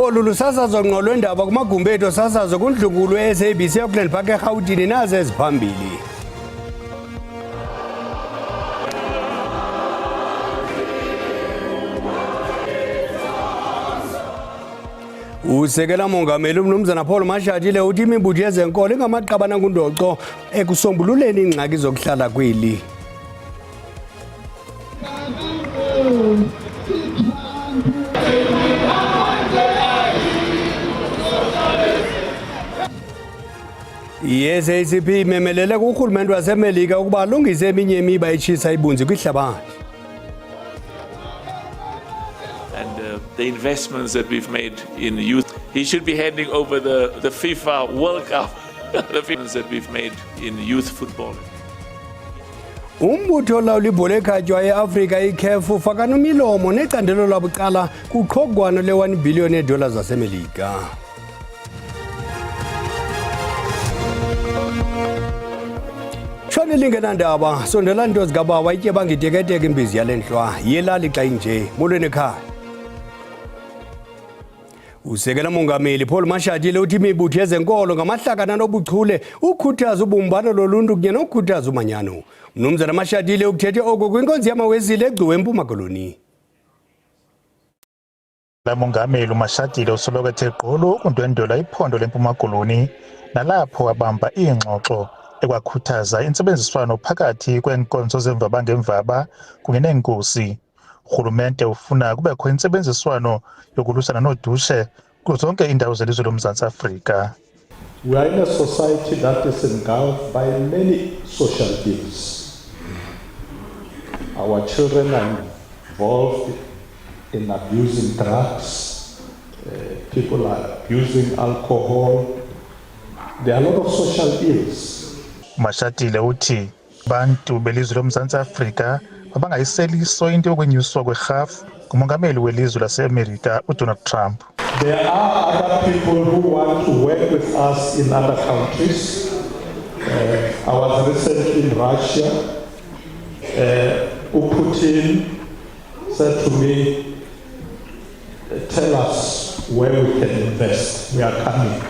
Olu lusasazo ngqo lwendaba kumagumbi ethu sasazo kundlunkulu e-SABC Auckland Park eRhawutini nazo eziphambili. Usekela Mongameli uMnumzana Paul Mashatile uthi imibutho yezenkolo ingamaqabana kundoqo ekusombululeni ingxaki zokuhlala kweli. I-SACP imemelele kurhulumente waseMelika ukuba alungise eminye imiba etshisa ibunzi kwihlabathi. And the investments that we've made in youth, he should be handing over the FIFA World Cup, the investments that we've made in youth football. Umbutho olawula ibhola ekhatywayo eAfrika iCAF ufakana umilomo necandelo labucala kuqhogwano le-$1 billion zaseMelika. Shoni lingenandaba sondela nto zikabawa ityeba ngiteketeke imbizi yale nhlwa yelali xa inje molweni ekhaya. Usekela Mongameli Paul Mashatile uthi imibutho yezenkolo ngamahlakana nobuchule ukhuthaza ubumbano loluntu kunye nokukhuthaza umanyano. Mnumzana Mashatile ukuthethe oku kwinkonzo yamawezile egcuwe eMpuma Koloni. La Mongameli uMashatile usoloko ethe gqolo ukundwendwela iphondo leMpuma Koloni nalapho abamba iingxoxo ekwakhuthaza intsebenziswano phakathi kweenkonzo zemvaba ngemvaba kunye neenkosi. Urhulumente ufuna kubekho intsebenziswano yokulusana noodushe kuzo zonke iindawo zelizwe loMzantsi Afrika. We are in a society that is engulfed by many social ills. Our children are involved in abusing drugs. People are abusing alcohol. There are a lot of social ills. Mashatile uthi bantu belizwe loMzantsi Afrika babangayiseliso into yokwenyuswa kwerhafu ngumongameli welizwe laseAmerika uDonald Trump. There are other people who want to work with us in other countries. I was recently in Russia. Putin said to me, tell us where we can invest. We are coming.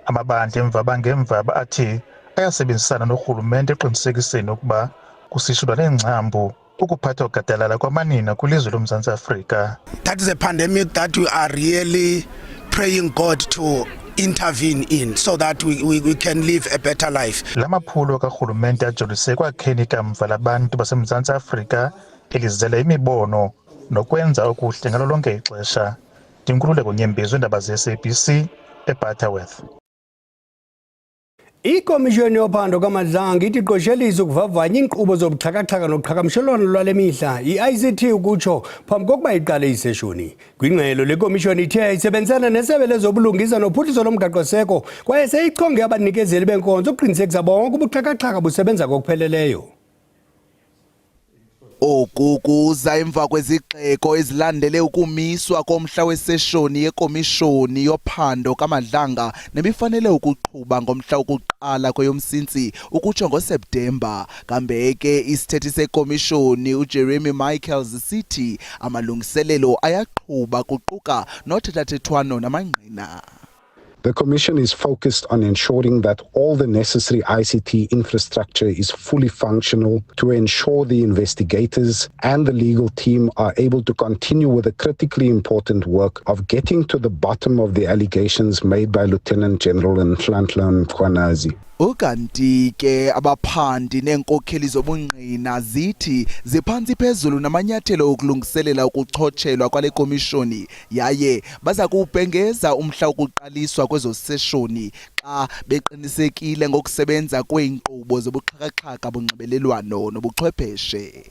Amabandla emvaba ngemvaba athi ayasebenzisana norhulumente eqinisekiseni ukuba kusishulwa neengcambu ukuphatha ugadalala kwamanina kwilizwe loMzantsi Afrika. That is a pandemic that we are really praying God to intervene in so that we can live a better life. La maphulo karhulumente ajolise kwakheni ikamva labantu baseMzantsi Afrika elizele imibono nokwenza okuhle ngalo lonke ixesha. Ndinkululeko Nyembezi, iindaba ze-SABC eButterworth. Ikomishoni yophando kaMadlanga ithi iqoshelisa ukuvavanya iinkqubo zobuxhakaxhaka noqhagamshelwano lwale mihla i-ICT ukutsho phambi kokuba iqale iseshoni. Kwingxelo lekomishoni ithe isebenzisana nesebe lezobulungisa nophuhliso lomgaqo-seko kwaye seyichonge abanikezeli beenkonzo ukuqinisekisa bonke ubuxhakaxhaka busebenza ngokupheleleyo. Oku kuza emva kwezigxeko ezilandele ukumiswa komhla weseshoni yekomishoni yophando kaMadlanga nebifanele ukuqhuba ngomhla wokuqala kweyoMsintsi ukutsho ngoSeptemba. Kambe ke isithethi sekomishoni uJeremy Michaels sithi amalungiselelo ayaqhuba kuquka nothethathethwano namangqina. The Commission is focused on ensuring that all the necessary ICT infrastructure is fully functional to ensure the investigators and the legal team are able to continue with the critically important work of getting to the bottom of the allegations made by Lieutenant General Nhlanhla Mkhwanazi. Ukanti ke abaphandi neenkokheli zobungqina zithi ziphantsi phezulu namanyathelo okulungiselela ukuchotshelwa kwale komishoni yaye baza kubhengeza umhla wokuqaliswa kwezo seshoni xa beqinisekile ngokusebenza kweenkqubo zobuxhakaxhaka bonxibelelwano nobuchwepheshe.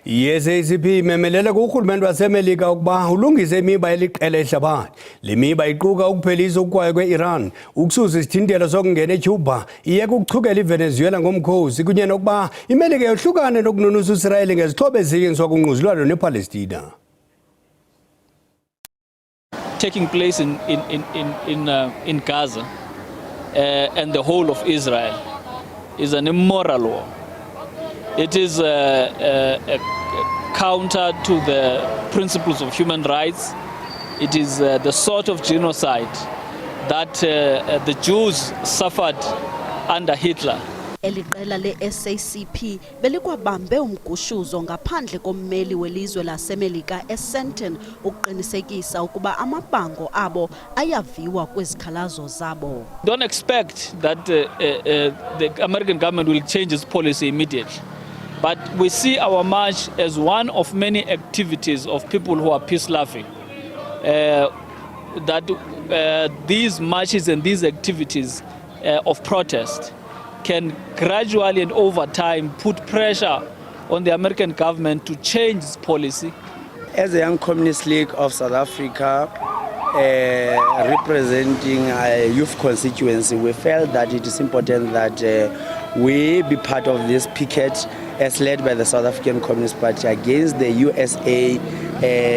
I-SACP imemelele kurhulumente waseMelika ukuba ulungise imiba eliqela ehlabathi. Le miba iquka ukuphelisa ukwayo kwe-Iran, ukususa isithintelo sokungena eCuba, iyeka ukuchukela iVenezuela ngomkhosi kunye nokuba iMelika yohlukane nokununusa uIsrael ngezixhobo ezisetyenziswa kungquzulwano nePalestina. Taking place in Gaza and the whole of Israel is an immoral war. It is a counter to the principles of human rights. It is the sort of genocide that the Jews suffered under Hitler. Eliqela le-SACP belikwabambe umgushuzo ngaphandle kommeli welizwe laseMelika eSenton ukuqinisekisa ukuba amabango abo ayaviwa kwezikhalazo zabo. Don't expect that the American government will change its policy immediately. But we see our march as one of many activities of people who are peace-loving. These marches and these activities of protest can gradually and over time put pressure on the American government to change its policy. As a Young Communist League of South Africa, representing a youth constituency, we felt that it is important that we be part of this picket as led by the South African Communist Party against the USA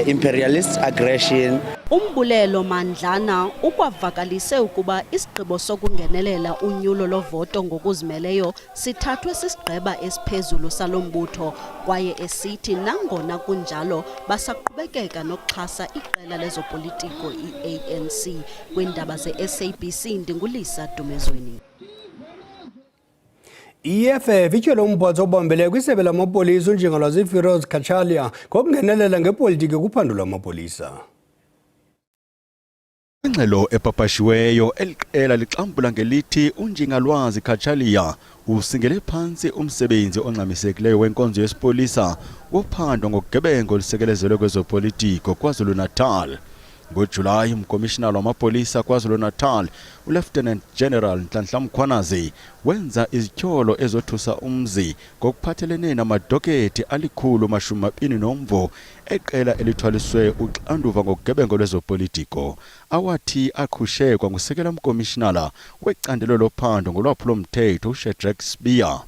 imperialist aggression. Umbulelo Mandlana ukwavakalise ukuba isigqibo sokungenelela unyulo lovoto ngokuzimeleyo sithathwe sisigqeba esiphezulu salombutho kwaye esithi nangona kunjalo basaqhubekeka nokuxhasa iqela lezopolitiko iANC. Kwindaba zeSABC Ndingulisa Dumezweni. EFF itshele umphatho obombele kwisebe lamapolisa unjengalwazi Firoz Kachalia ngokungenelela ngepolitiki kuphando lwamapolisa. Ingxelo epapashiweyo eliqela lixambula ngelithi unjengalwazi Kachalia usingele phansi umsebenzi ongxamisekileyo wenkonzo yesipolisa wophando ngokugebengo lisekelezelwe kwezopolitiko KwaZulu-Natal. NgoJulayi umkomishinala wamapolisa KwaZulu-Natal uLieutenant General Nhlanhla Mkhwanazi wenza izityholo ezothusa umzi ngokuphathelene namadoketi ali-120 eqela elithwaliswe uxanduva ngokugebengo lwezopolitiko awathi aqhushekwa ngusekela mkomishinala wecandelo lophando ngolwaphulo-mthetho uShadrack Spear.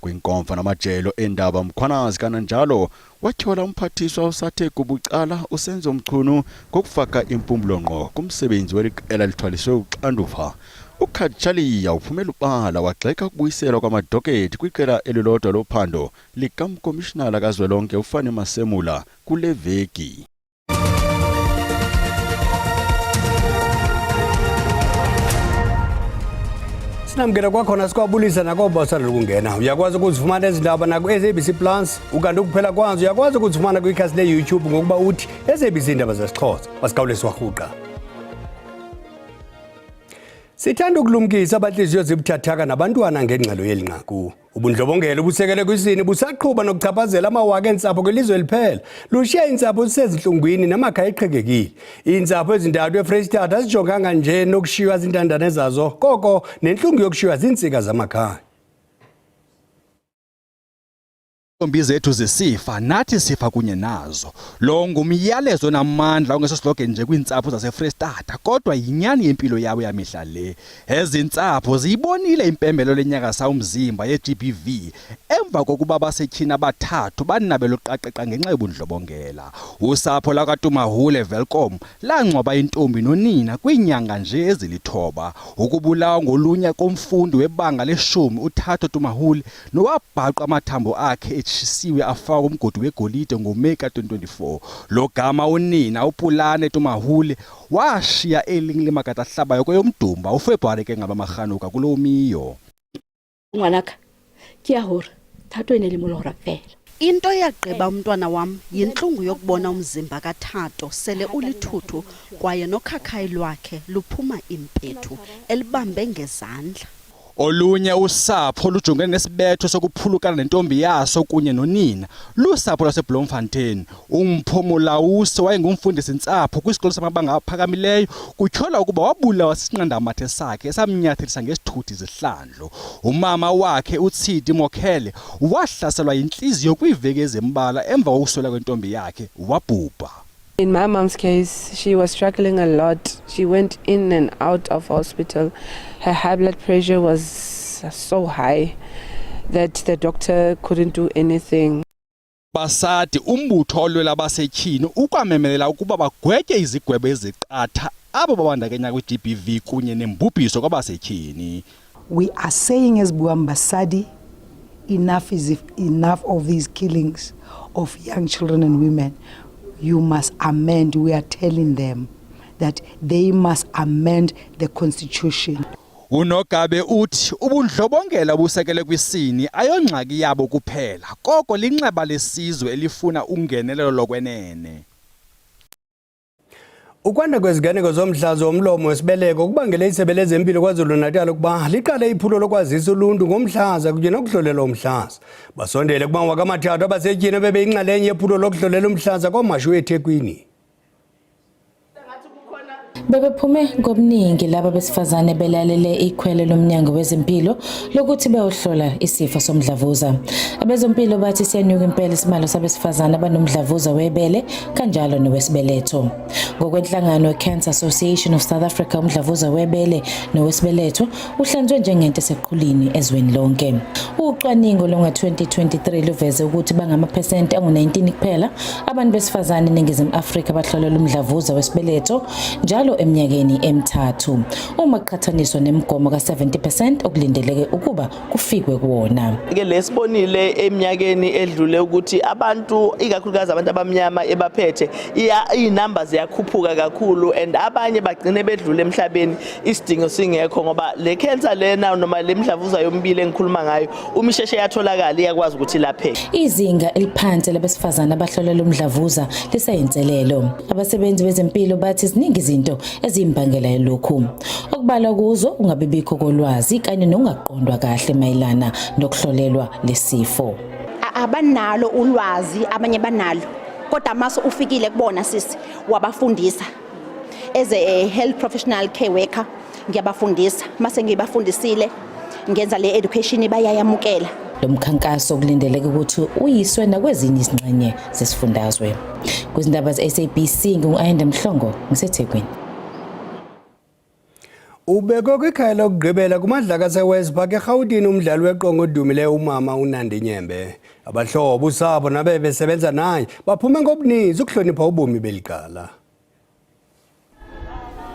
Kwinkomfa namajelo endaba Mkhwanazi kananjalo wathyola umphathiswa osathe kubucala uSenzo Mchunu ngokufaka impumbulo ngqo kumsebenzi weliqela lithwaliswe uxanduva. uKachalia uphumela ubala wagxeka ukubuyiselwa kwamadoketi kwiqela elilodwa lophando likamkomishinala kazwelonke uFani Masemula kule veki. Sinamkela kwakhona sikwabulisa nakobasana lokungena. Uyakwazi ukuzifumana ezindaba na ku-SABC Plus, ukanti ukuphela kwazo uyakwazi ukuzifumana kwikhasi le-YouTube ngokuba uthi SABC Indaba zesiXhosa. Masikawulesi wahuqa. Sithanda ukulumkisa abanhliziyo zibuthathaka nabantwana ngengxelo yelinqaku. Ubundlobongela obusekele kwisini busaqhuba nokuchaphazela amawaka entsapho kwelizwe liphela. Lushiya insapho zisezinhlungwini namakhaya eqhekekile. Insapho ezintathu eFreystata azijonganga nje nokushiywa zintandane zazo, koko nenhlungu yokushiywa zinsika zamakhaya. Intombi zethu zisifa nathi sifa kunye nazo. Lo ngumyalezo namandla ongesosilogeni nje kwintsapho zaseFreystata kodwa yinyani yempilo yabo yamihla le. Ezintsapho ziyibonile impembelo lenyakasa umzimba yeGBV emva kokuba basetyhini abathathu banabelo qaqeqa ngenxa yobundlobongela. Usapho lakaTumahule Welkom langcwaba intombi nonina kwiinyanga nje ezilithoba. Ukubulawa ngolunya komfundi webanga le-10 uThatho Tumahule nowabhaqwa amathambo akhe shisiwe afaka umgodi wegolide ngoMeyi ka-2024. Lo gama unina uPulane Tumahule washiya elinye lemakata hlabayo kweyomdumba uFebruary ke ngabamahanuka kulo miyo. Ngwanaka ke ya hore Thato ene le molora fela. Into yagqiba umntwana wam yintlungu yokubona umzimba kaThatho sele ulithuthu kwaye nokhakhayi lwakhe luphuma impethu elibambe ngezandla. Olunye usapho lujongene nesibetho sokuphulukana nentombi yaso kunye nonina. Lusapho laseBloemfontein. Umphomolawusi wayengumfundisi ntsapho kwisikolo samabanga aphakamileyo kutyhola ukuba wabulawa sisinqandamathe sakhe esamnyathelisa ngesithuthi zihlandlo. Umama wakhe uTsidi Mokhele wahlaselwa yinhliziyo kwiveki ezimbalwa emva kokuswela kwentombi yakhe wabhubha. In my mom's case, she was struggling a lot. She went in and out of hospital. Her high blood pressure was so high that the doctor couldn't do anything. Basadi umbutho olwela abasetyhini ukwamemelela ukuba bagwetye izigwebo eziqatha abo babandakanya kwi-GBV kunye nembubhiso kwabasetyhini. We are saying as Buambasadi, enough is enough of these killings. of young children and women, you must amend. We are telling them that they must amend the constitution. Unogabe uthi ubundlobongela busekele kwisini ayongxaki yabo kuphela koko linxeba lesizwe elifuna ungenelelo lokwenene. Ukwanda kweziganeko zomhlazo womlomo wesibeleko kubangele isebe lezempilo KwaZulu-Natal ukuba liqale iphulo lokwazisa uluntu ngomhlaza kunye nokuhlolela umhlaza. Basondele kubantu kamathathu abasetyhini bebeyinxalenye yephulo lokuhlolela umhlaza komashu eThekwini. Bebephume ngobuningi laba besifazane belalele ikhwele lomnyango wezempilo lokuthi beyohlola isifo somdlavuza. Abezompilo bathi siyanyuka impela isimalo sabesifazane abanomdlavuza webele kanjalo nowesibeletho. Ngokwenhlangano we-Cancer Association of South Africa, umdlavuza webele nowesibeletho uhlanzwe njengento eseqhulwini ezweni lonke. Ucwaningo longa-2023 luveze ukuthi bangamaphesenti angu-19 kuphela abantu besifazane eNingizimu Afrika bahlolela umdlavuza wesibeletho njalo eminyakeni emithathu, uma kuqhathaniswa nemigomo ka-70% okulindeleke ukuba kufikwe kuwona. Ke lesibonile eminyakeni edlule ukuthi abantu ikakhulukazi abantu abamnyama ebaphethe inamba ziyakhuphuka kakhulu and abanye bagcine bedlule emhlabeni isidingo singekho ngoba le cancer lena noma le mdlavuza yombili engikhuluma ngayo uma isheshe yatholakala iyakwazi ukuthi lapheke. Izinga eliphansi labesifazane abahlolela umdlavuza lisayinselelo. Abasebenzi bezempilo bathi ziningi izinto ezimbangela lokhu. Okubalwa kuzo ungabibikho kolwazi kanye nokungaqondwa kahle mayelana nokuhlolelwa lesifo. Abanalo ulwazi, abanye banalo. Kodwa mase ufikile kubona sisi wabafundisa. As a health professional care worker ngiyabafundisa. Mase ngibafundisile ngenza le education bayayamukela. Lo mkhankaso kulindeleke ukuthi uyiswe nakwezinye izingxenye zesifundazwe. Kwizindaba ze-SABC ngu-Ayanda Mhlongo ngiseThekwini. Ubekho kwikhaya lokugqibela kumadlaka se-Westpark eGauteng umdlali weqongo odumileyo umama uNandi Nyembe. Abahlobo usapho nabe besebenza naye baphume ngobuninzi ukuhlonipha ubomi belicala.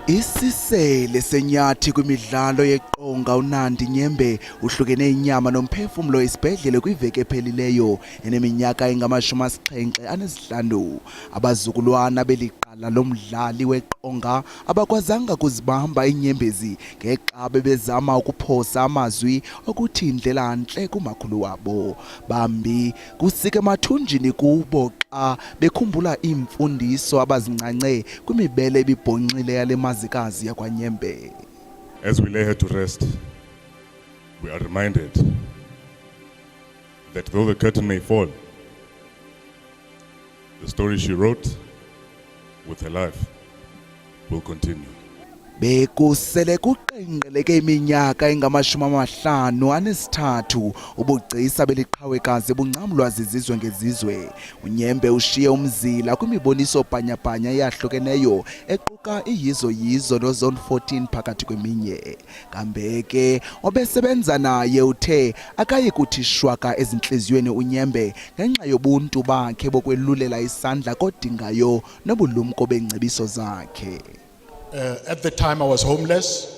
Isisele senyathi kwimidlalo yeqonga uNandi Nyembe uhlukene inyama nomphefumulo esibhedlele kwiveke ephelileyo eneminyaka engama-75. Abazukulwana beliqala lomdlali weqonga abakwazanga kuzibamba inyembezi ngexa bebezama ukuphosa amazwi okuthi indlela ntle kumakhulu wabo. Bambi kusike mathunjini kubo xa bekhumbula imfundiso abazincance kwimibele ebibhonxile yale mazikazi yakwaNyembe. As we lay her to rest, we are reminded that though the curtain may fall, the story she wrote with her life will continue. Bekusele kuqengeleke iminyaka engama-53 ubugcisa beliqhawekazi buncamlwa zizizwe ngezizwe. uNyembe ushiye umzila kwimiboniso bhanyabhanya eyahlukeneyo equka iyizo noZone 14 phakathi kweminye. Kambe ke obesebenza naye uthe akayi kuthi shwaka ezinhliziyweni uNyembe ngenxa yobuntu bakhe bokwelulela isandla kodingayo nobulumko bengcebiso zakhe. At the time I was homeless.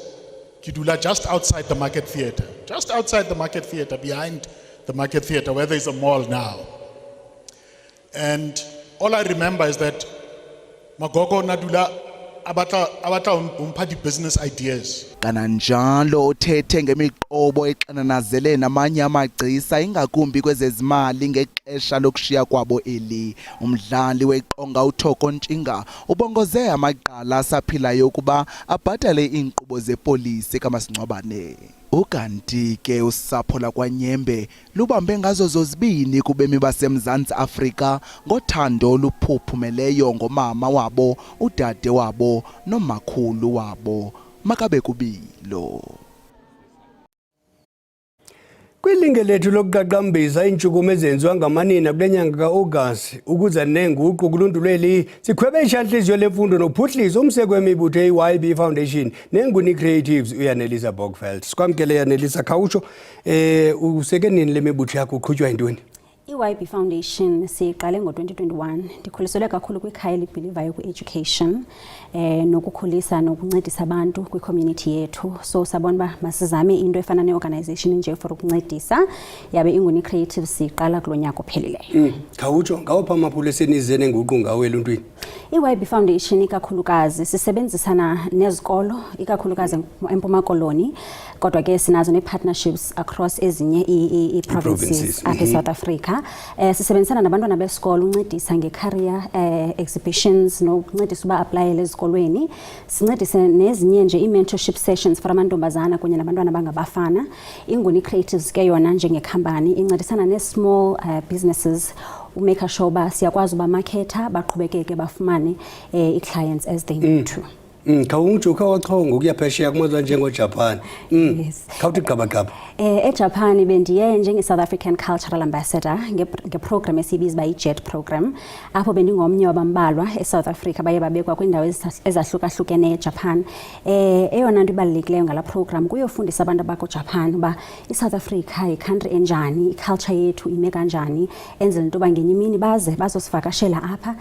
Kidula just outside the Market Theatre. Just outside the Market Theatre, behind the Market Theatre, where there's a mall now. And all I remember is that Magogo Nadula abata umphathi business ideas. Kananjalo uthethe ngemiqobo exananazele namanye amagcisa ingakumbi kwezezimali ngexesha lokushiya kwabo eli. Umdlali weqonga uThoko Ntshinga ubongoze amaqala asaphilayo ukuba abhatale iinkqubo zepolisi kamasingcwabane. Ukanti ke usapho lakwaNyembe lubambe ngazo zozibini kubemi baseMzantsi Afrika ngothando oluphuphumeleyo ngomama wabo, udade wabo nomakhulu wabo. Makabe kubilo. Kwilinge lethu lokuqaqambisa intshukumo ezenziwa ngamanina kule nyanga ka-August ukuze nenguqu kuluntu lweli sikhwebe ishanhliziyo lemfundo nophuhliso umseko wemibutho eYB Foundation neNguni Creatives uYanelisa Bogveld. Sikwamkele Yanelisa Khawutsho useke nini le mibutho yakho uqhutywa yintoni? I-YB Foundation siqale ngo-2021 ndikhuliselwe kakhulu kwikhaya elibhilivayo kwi-education nokukhulisa nokuncedisa abantu kwi-community yethu so sabona uba masizame into efana ne-organization nje for ukuncedisa yabe inguni creative siqala kulo nyaka ophelileyo. Khawutsho ngawupha amaphulo esenizene enguqu ngawo eluntwini. I-YB Foundation ikakhulukazi sisebenzisana nezikolo ikakhulukazi eMpuma Koloni kodwa ke sinazo ne-partnerships across ezinye i-provinces apha eSouth Africa. Sisebenzisana nabantwana besikolo uncedisa nge-career exhibitions nokuncedisa uba aplayele ezikolweni. Sincedise nezinye nje i-mentorship sessions for amantombazana kunye nabantwana bangabafana. Inguni Creatives ke yona njengekhampani incedisana ne-small businesses umake sure uba siyakwazi uba marketer baqhubekeke bafumane i-clients as they need to. Khawutsho khawachonga ukuya phesheya kumazwe njengoJapan. Khawuthi gqabagqaba. EJapan bendiye njenge-South African Cultural Ambassador ngeprogram esiyibiza uba i-JET program apho bendingomnye wabambalwa eSouth Africa baye babekwa kwiindawo ezahlukahlukeneyo eJapan. Eyona nto ibalulekileyo ngala program kuyofundisa abantu abakoJapan uba iSouth Africa yi-country enjani, iculture yethu ime kanjani, enzela into yoba ngenye imini baze bazosivakashela apha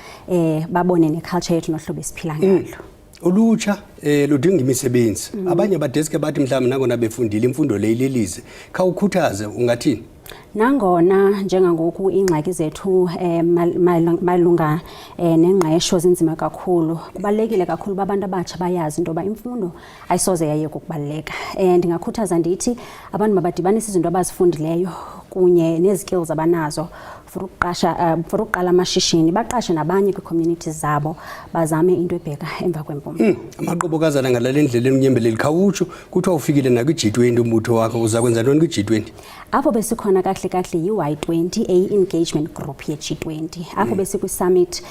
babone neculture yethu nohlobo esiphila ngalo. Ulutsha ludinga imisebenzi. Abanye badeske bathi mhlawumbe nangona befundile imfundo le ilelize. Khawukhuthaze ungathini? Nangona njengangoku ingxaki zethu malunga nengqesho zinzima kakhulu kubalekile kakhulu abantu abatsha bayazi into yoba imfundo ayisoze yayeka ukubaleka. Ndingakhuthaza ndithi abantu mabadibanise izinto abazifundileyo kunye nezikills abanazo for ukuqala amashishini baqashe nabanye kwi-communities zabo bazame into ebheka emva kwempumlo. Amaqobokazana ngalale ndlela enyembeleli khawutsho kuthiwa ufikile nakwi-G20 umbutho wakho uza kwenza ntoni kwi-G20? Apho besikhona kahle yi-Y20 engagement group ye-G20 apho besikwi-summit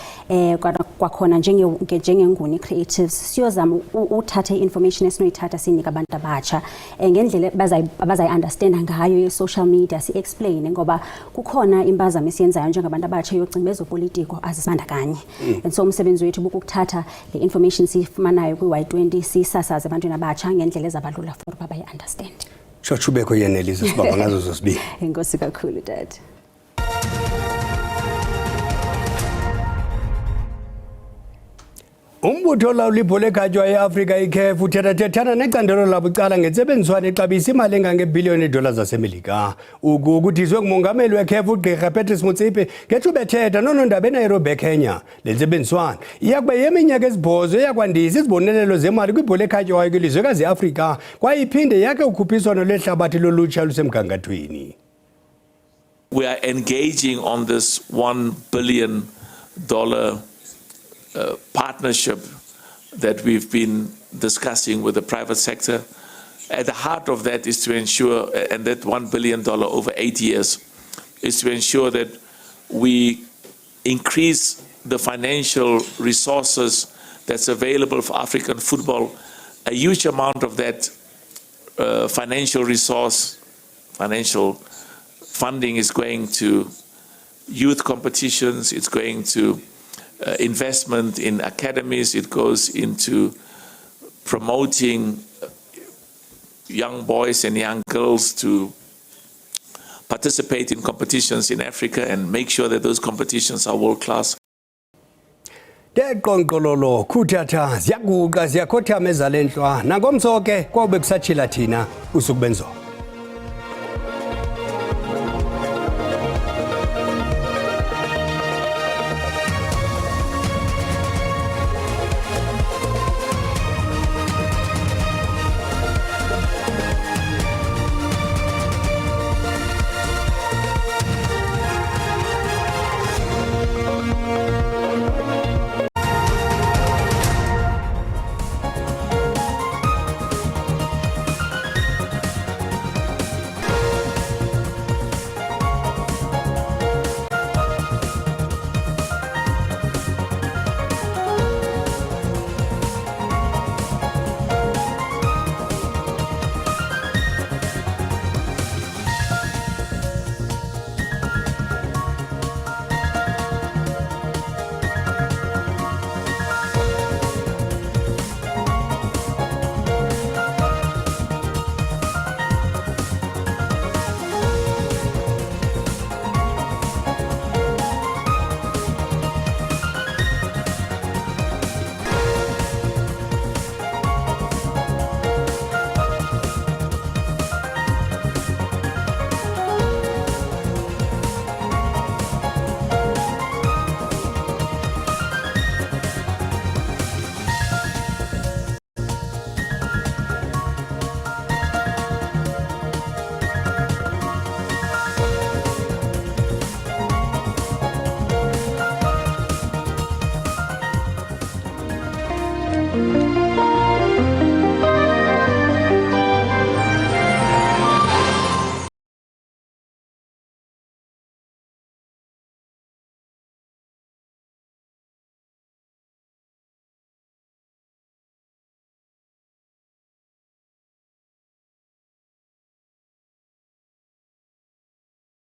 kwakhona njengenguni creatives siyozama uthatha i-information esinoyithatha sinika abantu abatsha ngendlela abazayi-understanda ngayo ye-social media si-explain ngoba kukhona impazamo esiyenzayo njengabantu abatsha yocinga bezopolitiko azisibandakanye. And so umsebenzi wethu bukukuthatha le information siyifumanayo kwi-Y20 siyisasaze ebantwini abatsha ngendlela ezabalula for uba bayi-understand. Shotshubeko yenelise sibamba ngazo zosibili. Enkosi kakhulu dad. Umbutho olawula ibhola ekhatywayo e-Afrika iCAF uthethathethana necandelo labo icala ngentsebenziswano exabisa imali engangebhiliyoni yeedola zaseMelika. Ukudizwe ngumongameli weCAF uGqirha Patrice Motsepe ngethuba ethetha nonondaba eNairobi eKenya. Le ntsebenziswano iyakuba yeminyaka ezibhozo eyakwandisa izibonelelo zemali kwibhola ekhatywayo kwilizwekazi i-Afrika kwaye iphinde yakhe ukhuphiswano lwehlabathi lolutsha lusemgangathweni. We are engaging on this $1 billion partnership that we've been discussing with the private sector. At the heart of that is to ensure, and that $1 billion over 8 years, is to ensure that we increase the financial resources that's available for African football. A huge amount of that financial funding is going to youth competitions, it's going to investment in academies, it goes into promoting young boys and young girls to participate in competitions in Africa and make sure that those competitions are world class. Deqonqololo khuthatha ziyaguqa ziyakhothama ezalenhlwa nangomso ke kwabe kusatshila thina usukubenzo.